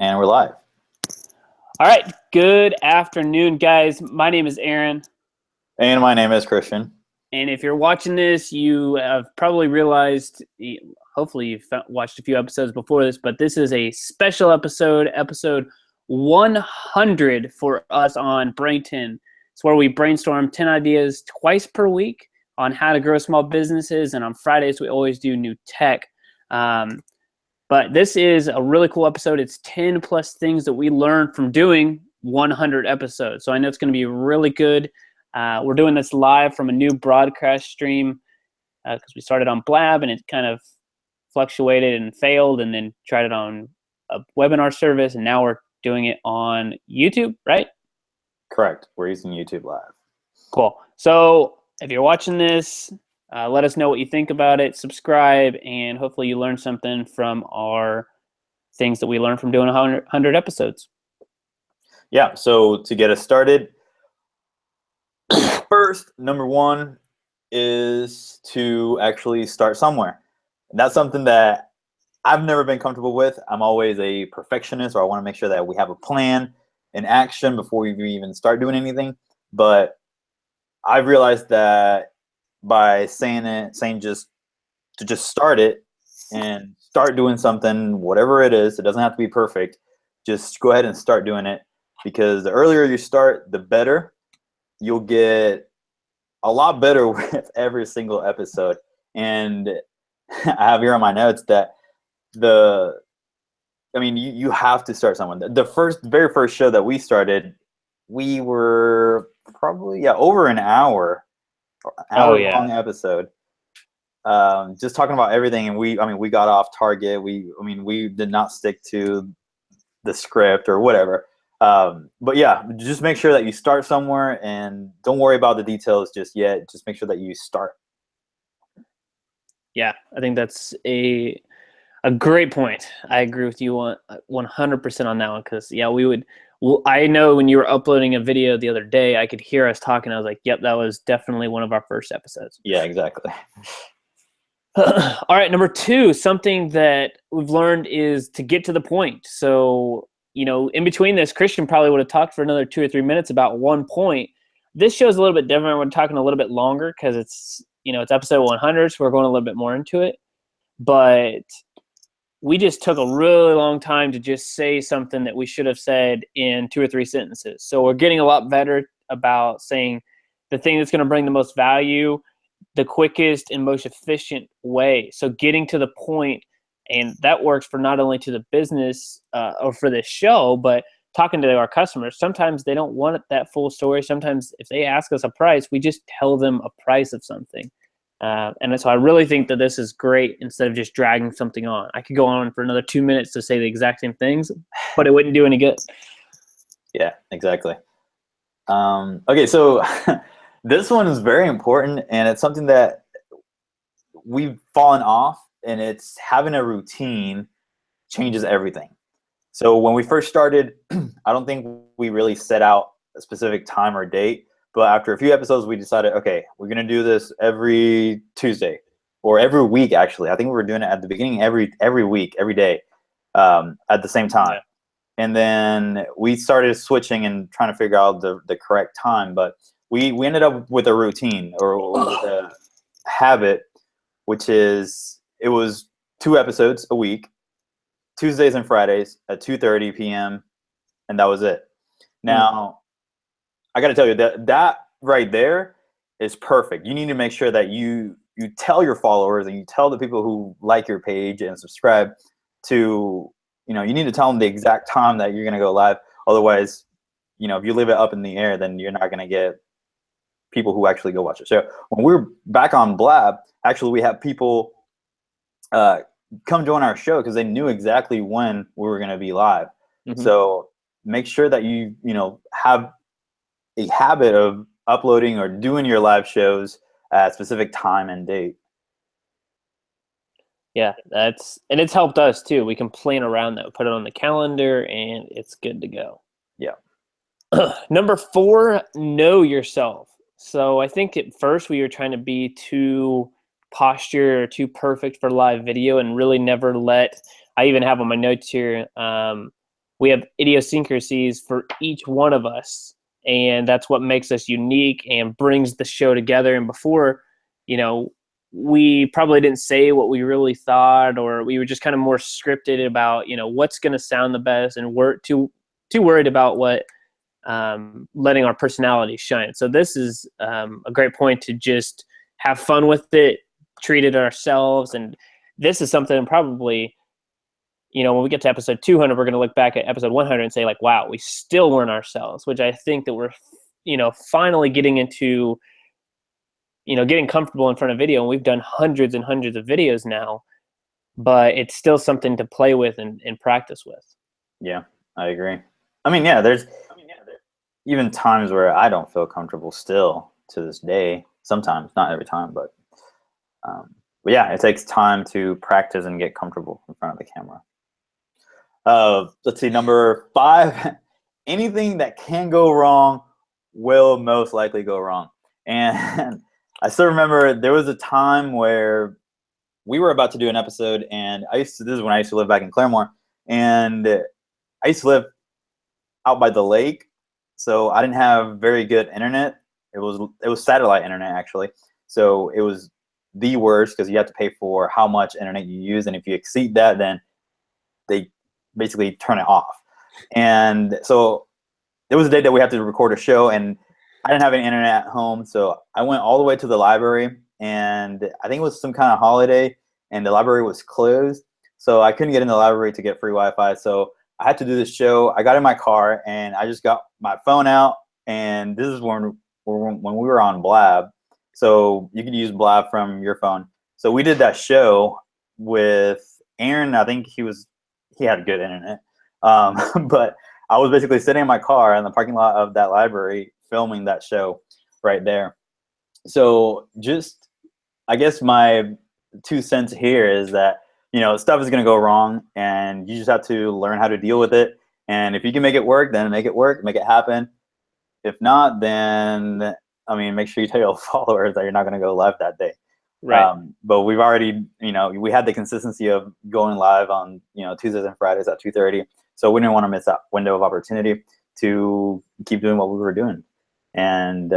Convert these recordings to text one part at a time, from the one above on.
And we're live. All right. Good afternoon, guys. My name is Aaron. And my name is Christian. And if you're watching this, you have probably realized, hopefully you've watched a few episodes before this, but this is a special episode 100 for us on Brain10. It's where we brainstorm 10 ideas twice per week on how to grow small businesses. And on Fridays, we always do new tech. But this is a really cool episode. It's 10 plus things that we learned from doing 100 episodes. So I know it's going to be really good. We're doing this live from a new broadcast stream because we started on Blab and it kind of fluctuated and failed, and then tried it on a webinar service, and now we're doing it on YouTube, right? Correct. We're using YouTube Live. Cool. So if you're watching this, let us know what you think about it. Subscribe, and hopefully you learned something from our things that we learned from doing 100 episodes. Yeah, so to get us started, first, number one is to actually start somewhere. And that's something that I've never been comfortable with. I'm always a perfectionist, or I want to make sure that we have a plan and action before we even start doing anything. But I've realized that by saying just start it and start doing something, whatever it is, it doesn't have to be perfect. Just go ahead and start doing it, because the earlier you start, the better. You'll get a lot better with every single episode. And I have here on my notes that you have to start somewhere. The very first show that we started, we were probably over an hour long episode, just talking about everything. And we got off target. We did not stick to the script or whatever. But yeah, just make sure that you start somewhere, and don't worry about the details just yet. Just make sure that you start. Yeah, I think that's a great point. I agree with you 100% on that one, because I know when you were uploading a video the other day, I could hear us talking. I was like, yep, that was definitely one of our first episodes. Yeah, exactly. All right, number two, something that we've learned is to get to the point. So, in between this, Christian probably would have talked for another 2 or 3 minutes about one point. This show's a little bit different. We're talking a little bit longer because it's episode 100, so we're going a little bit more into it. But we just took a really long time to just say something that we should have said in 2 or 3 sentences. So we're getting a lot better about saying the thing that's going to bring the most value the quickest and most efficient way. So getting to the point, and that works for not only to the business or for this show, but talking to our customers. Sometimes they don't want that full story. Sometimes if they ask us a price, we just tell them a price of something. And so I really think that this is great instead of just dragging something on. I could go on for another 2 minutes to say the exact same things, but it wouldn't do any good. Yeah, exactly. Okay, so this one is very important, and it's something that we've fallen off, and it's having a routine changes everything. So when we first started, I don't think we really set out a specific time or date. But after a few episodes, we decided, okay, we're going to do this every Tuesday, or every week, actually. I think we were doing it at the beginning every week, every day, at the same time. Yeah. And then we started switching and trying to figure out the correct time. But we ended up with a routine, or with a habit, which is, it was 2 episodes a week, Tuesdays and Fridays at 2:30 p.m., and that was it. Now, I got to tell you that right there is perfect. You need to make sure that you tell your followers, and you tell the people who like your page and subscribe to, you need to tell them the exact time that you're going to go live. Otherwise, if you leave it up in the air, then you're not going to get people who actually go watch it. So when we're back on Blab, actually we have people come join our show because they knew exactly when we were going to be live. Mm-hmm. So make sure that you have a habit of uploading or doing your live shows at a specific time and date. Yeah, and it's helped us too. We can plan around that, put it on the calendar, and it's good to go. Yeah. Number 4, know yourself. So I think at first we were trying to be too posture, too perfect for live video, and really never I even have on my notes here, we have idiosyncrasies for each one of us, and that's what makes us unique and brings the show together. And before, you know, we probably didn't say what we really thought, or we were just kind of more scripted about, you know, what's going to sound the best, and we're too worried about what letting our personality shine. So this is a great point to just have fun with it, treat it ourselves. And this is something probably, you know, when we get to episode 200, we're going to look back at episode 100 and say like, wow, we still weren't ourselves, which I think that we're, you know, finally getting into, you know, getting comfortable in front of video. And we've done hundreds and hundreds of videos now, but it's still something to play with and practice with. Yeah, I agree. I mean, yeah, there's even times where I don't feel comfortable still to this day. Sometimes, not every time, but yeah, it takes time to practice and get comfortable in front of the camera. Let's see, number 5, anything that can go wrong will most likely go wrong. And I still remember there was a time where we were about to do an episode, and this is when I used to live back in Claremore, and I used to live out by the lake, so I didn't have very good internet. It was satellite internet, actually. So it was the worst because you have to pay for how much internet you use, and if you exceed that, then they basically turn it off. And so it was a day that we had to record a show, and I didn't have any internet at home, so I went all the way to the library, and I think it was some kind of holiday, and the library was closed, so I couldn't get in the library to get free Wi-Fi. So I had to do this show. I got in my car, and I just got my phone out, and this is when we were on Blab, so you could use Blab from your phone. So we did that show with Aaron. I think he had good internet, but I was basically sitting in my car in the parking lot of that library filming that show right there. So just, I guess my 2 cents here is that, you know, stuff is going to go wrong, and you just have to learn how to deal with it. And if you can make it work, then make it work, make it happen. If not, then, I mean, make sure you tell your followers that you're not going to go live that day. Right. But we've already, you know, we had the consistency of going live on, you know, Tuesdays and Fridays at 2:30. So we didn't want to miss that window of opportunity to keep doing what we were doing. And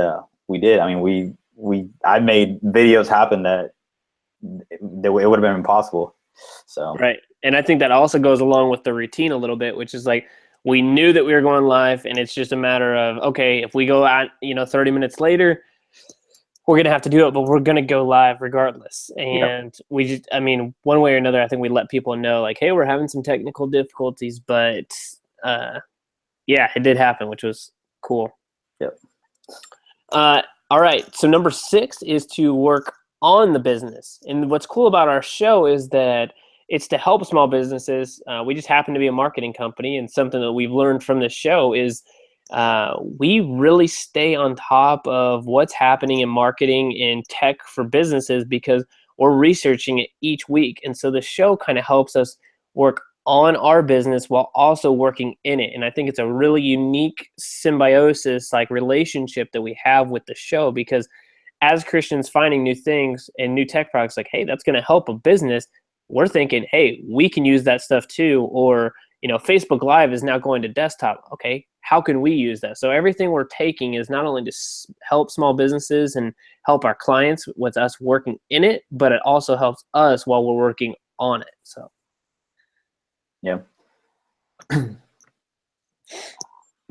we did. I mean, I made videos happen that it would have been impossible. So right. And I think that also goes along with the routine a little bit, which is like, we knew that we were going live, and it's just a matter of, okay, if we go out, you know, 30 minutes later, we're going to have to do it, but we're going to go live regardless. And we just, I mean, one way or another, I think we let people know like, hey, we're having some technical difficulties, but yeah, it did happen, which was cool. Yep. All right. So number 6 is to work on the business. And what's cool about our show is that it's to help small businesses. We just happen to be a marketing company, and something that we've learned from this show is we really stay on top of what's happening in marketing and tech for businesses because we're researching it each week. And so the show kind of helps us work on our business while also working in it. And I think it's a really unique symbiosis, like relationship that we have with the show, because as Christians finding new things and new tech products, like, hey, that's going to help a business, we're thinking, hey, we can use that stuff too. Or, you know, Facebook Live is now going to desktop. Okay, how can we use that? So everything we're taking is not only to help small businesses and help our clients with us working in it, but it also helps us while we're working on it. So, yeah.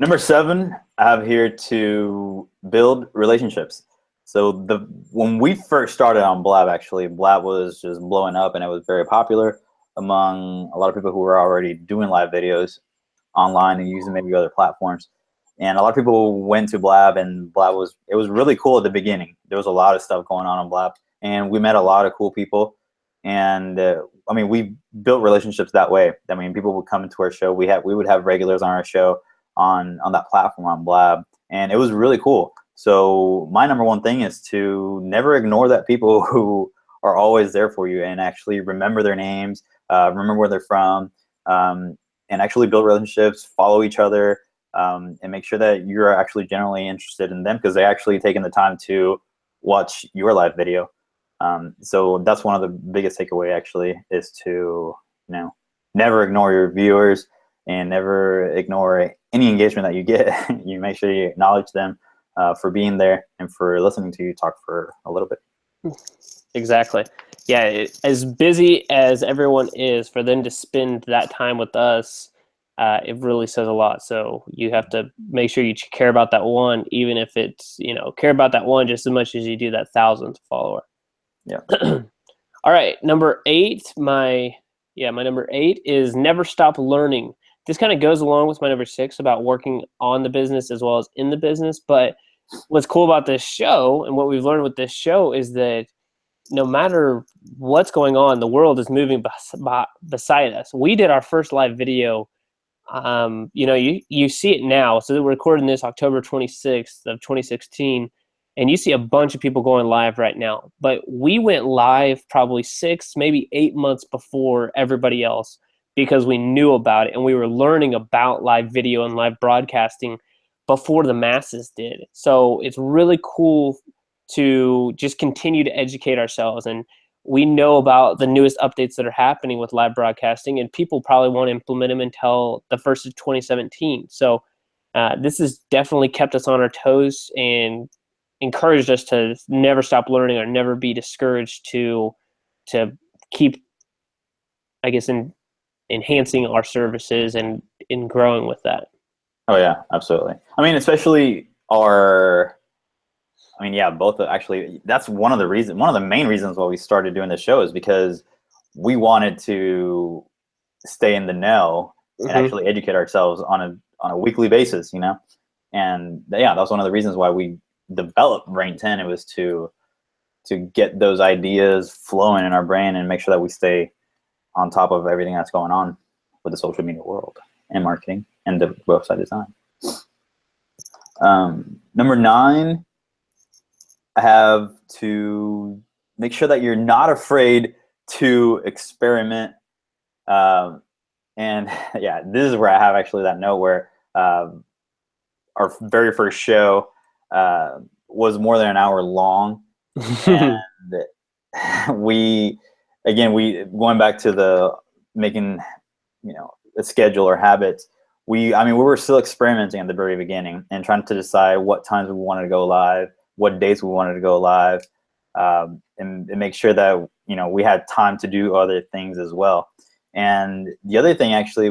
Number 7, I have here to build relationships. So when we first started on Blab, actually, Blab was just blowing up, and it was very popular among a lot of people who were already doing live videos online and using maybe other platforms. And a lot of people went to Blab, and it was really cool at the beginning. There was a lot of stuff going on Blab, and we met a lot of cool people. And I mean, we built relationships that way. I mean, people would come into our show. We would have regulars on our show on that platform on Blab, and it was really cool. So my number 1 thing is to never ignore that people who are always there for you, and actually remember their names, remember where they're from, and actually build relationships, follow each other, and make sure that you're actually generally interested in them because they actually taken the time to watch your live video. So that's one of the biggest takeaway actually, is to, you know, never ignore your viewers. and never ignore any engagement that you get. You make sure you acknowledge them for being there and for listening to you talk for a little bit. Exactly. Yeah, as busy as everyone is, for them to spend that time with us, it really says a lot. So you have to make sure you care about that one, even if it's, care about that one just as much as you do that 1,000th follower. Yeah. All right, number 8, my number 8 is never stop learning. This kind of goes along with my number 6 about working on the business as well as in the business. But what's cool about this show and what we've learned with this show is that no matter what's going on, the world is moving beside us. We did our first live video. You see it now. So we're recording this October 26th of 2016, and you see a bunch of people going live right now. But we went live probably 6, maybe 8 months before everybody else because we knew about it and we were learning about live video and live broadcasting before the masses did. So it's really cool to just continue to educate ourselves. And we know about the newest updates that are happening with live broadcasting, and people probably won't implement them until the first of 2017. So this has definitely kept us on our toes and encouraged us to never stop learning or never be discouraged to keep, I guess, enhancing our services and in growing with that. Oh yeah, absolutely. I mean, especially both actually. That's one of the main reasons why we started doing this show is because we wanted to stay in the know and actually educate ourselves on a weekly basis, And that was one of the reasons why we developed Brain 10. It was to get those ideas flowing in our brain and make sure that we stay on top of everything that's going on with the social media world and marketing and the website design. Number 9, I have to make sure that you're not afraid to experiment. And this is where I have actually that note where our very first show was more than an hour long. And we going back to the making, a schedule or habits. We were still experimenting at the very beginning and trying to decide what times we wanted to go live, what days we wanted to go live, and make sure that, we had time to do other things as well. And the other thing, actually,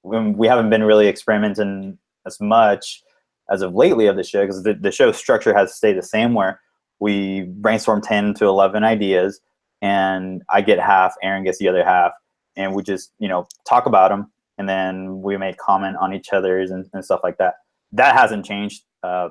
when we haven't been really experimenting as much as of lately of the show, because the show structure has stayed the same, where we brainstorm 10 to 11 ideas, and I get half, Aaron gets the other half, and we just, talk about them, and then we make comment on each other's and stuff like that. That hasn't changed. I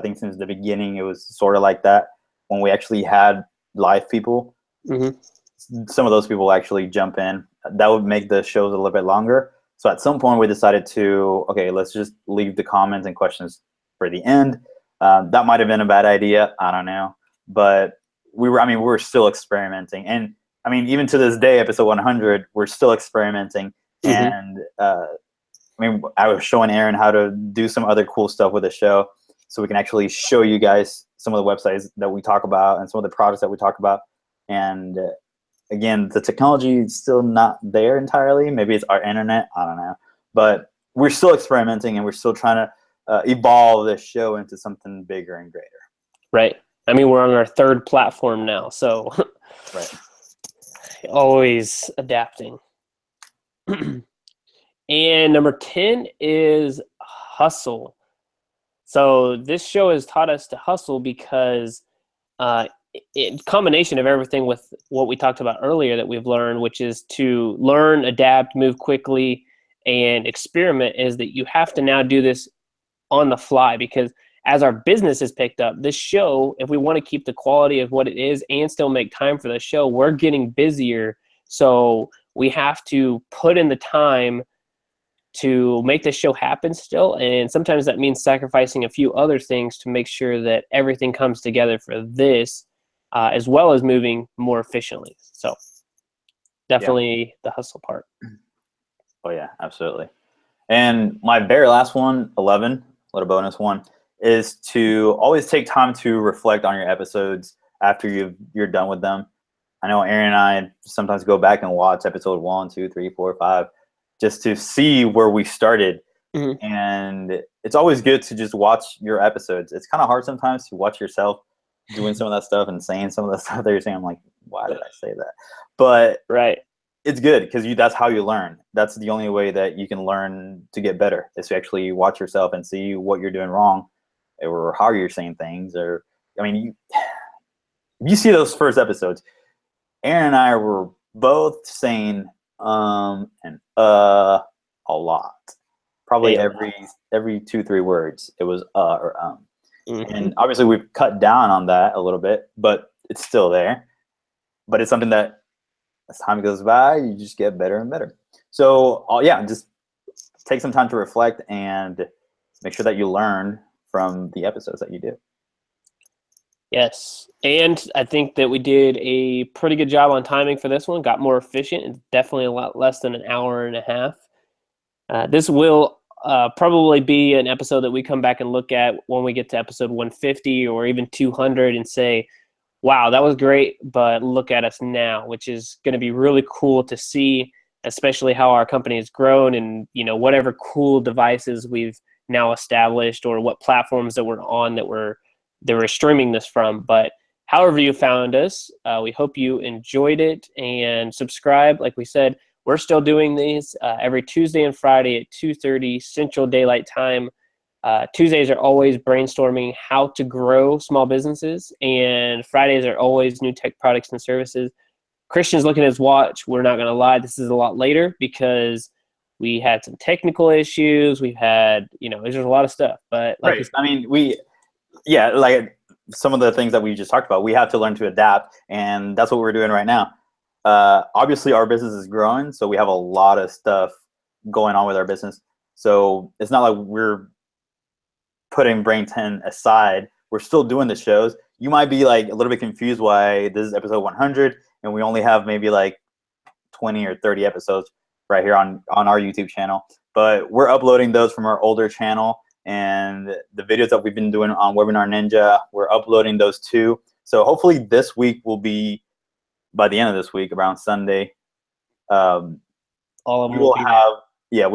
think since the beginning, it was sort of like that. When we actually had live people, some of those people actually jump in. That would make the shows a little bit longer. So at some point, we decided to, okay, let's just leave the comments and questions for the end. That might have been a bad idea. I don't know. But we were still experimenting. And even to this day, episode 100, we're still experimenting. And I was showing Aaron how to do some other cool stuff with the show, so we can actually show you guys some of the websites that we talk about and some of the products that we talk about. And again, the technology is still not there entirely. Maybe it's our internet. I don't know. But we're still experimenting, and we're still trying to evolve this show into something bigger and greater. Right. We're on our 3rd platform now, so right. Always adapting. And number 10 is hustle. So this show has taught us to hustle because in combination of everything with what we talked about earlier that we've learned, which is to learn, adapt, move quickly, and experiment, is that you have to now do this on the fly, because as our business has picked up, this show, if we want to keep the quality of what it is and still make time for the show, we're getting busier. So we have to put in the time to make this show happen still. And sometimes that means sacrificing a few other things to make sure that everything comes together for this, as well as moving more efficiently. So definitely the hustle part. Oh yeah, absolutely. And my very last one, 11, little bonus one, is to always take time to reflect on your episodes after you're done with them. I know Aaron and I sometimes go back and watch episode 1, 2, 3, 4, 5, just to see where we started. Mm-hmm. And it's always good to just watch your episodes. It's kind of hard sometimes to watch yourself doing some of that stuff and saying some of the stuff that you're saying. I'm like, why did I say that? But Right. it's good because that's how you learn. That's the only way that you can learn to get better, is to actually watch yourself and see what you're doing wrong, or how you're saying things. Or, I mean, you see those first episodes, Aaron and I were both saying and a lot. Probably every 2-3 words it was or Mm-hmm. And obviously we've cut down on that a little bit, but it's still there. But it's something that as time goes by, you just get better and better. So yeah, just take some time to reflect and make sure that you learn from the episodes that you do. Yes. And I think that we did a pretty good job on timing for this one. Got more efficient. It's definitely a lot less than an hour and a half. This will probably be an episode that we come back and look at when we get to episode 150 or even 200 and say, wow, that was great, but look at us now, which is going to be really cool to see, especially how our company has grown and, you know, whatever cool devices we've now established or what platforms that we're on that we're streaming this from. But however you found us, we hope you enjoyed it, and subscribe. Like we said, we're still doing these every Tuesday and Friday at 2:30 Central Daylight Time. Tuesdays are always brainstorming how to grow small businesses, and Fridays are always new tech products and services. Christian's looking at his watch. We're not going to lie, this is a lot later because we had some technical issues. We've had, you know, there's just a lot of stuff. But like Right. I mean, like some of the things that we just talked about, we have to learn to adapt, and that's what we're doing right now. Obviously, our business is growing, so we have a lot of stuff going on with our business. So it's not like we're putting Brain 10 aside. We're still doing the shows. You might be like a little bit confused why this is episode 100 and we only have maybe like 20 or 30 episodes right here on our YouTube channel. But we're uploading those from our older channel, and the videos that we've been doing on Webinar Ninja, we're uploading those too. So hopefully this week will be, by the end of this week, around Sunday, all of them we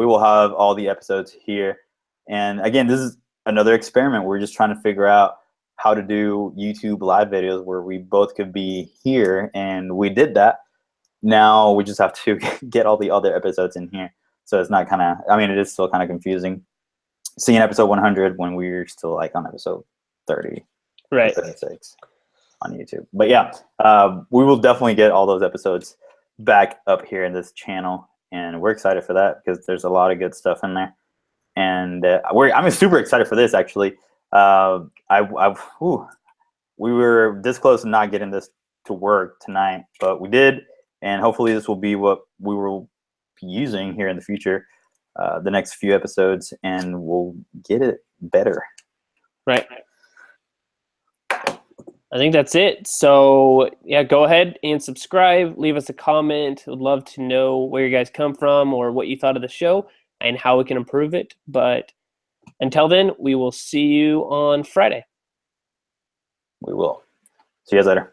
will have all the episodes here. And again, this is another experiment. We're just trying to figure out how to do YouTube live videos where we both could be here, and we did that. Now we just have to get all the other episodes in here. So it's not it is still kind of confusing seeing episode 100 when we're still like on episode 30, right, 36 on YouTube. But yeah, we will definitely get all those episodes back up here in this channel, and we're excited for that because there's a lot of good stuff in there. And I'm super excited for this, actually. We were this close to not getting this to work tonight, but we did, and hopefully this will be what we will be using here in the future, the next few episodes, and we'll get it better. right. I think that's it. So yeah, go ahead and subscribe. Leave us a comment. Would love to know where you guys come from or what you thought of the show and how we can improve it. But until then, we will see you on Friday. We will. See you guys later.